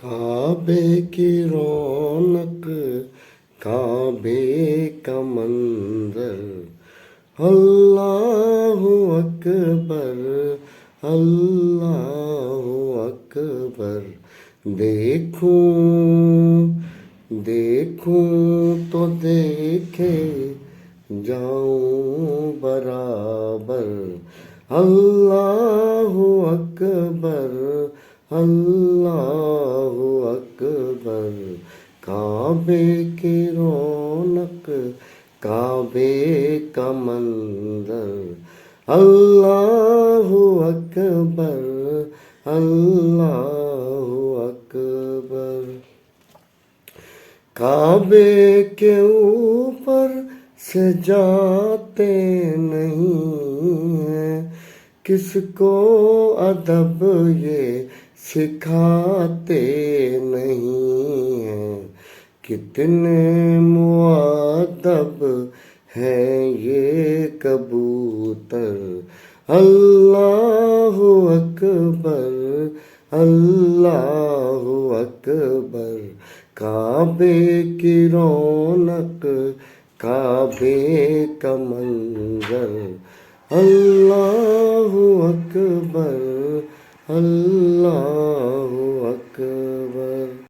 کعبے کی رونق، کعبے کا منظر، اللہ اکبر، اللہ اکبر۔ دیکھوں دیکھوں تو دیکھے جاؤں برابر، اللہ اکبر، اللہ اکبر۔ کعبے کی رونق، کعبے کا منظر، اللہ اکبر، اللہ اکبر۔ کعبے کے اوپر سے جاتے نہیں ہیں، کس کو ادب یہ سکھاتے نہیں ہیں۔ کتنے مؤدب ہیں یہ کبوتر، اللہ اکبر، اللہ اکبر۔ کعبے کی رونق، کعبے کا منظر، اللہ اکبر، اللہ اکبر۔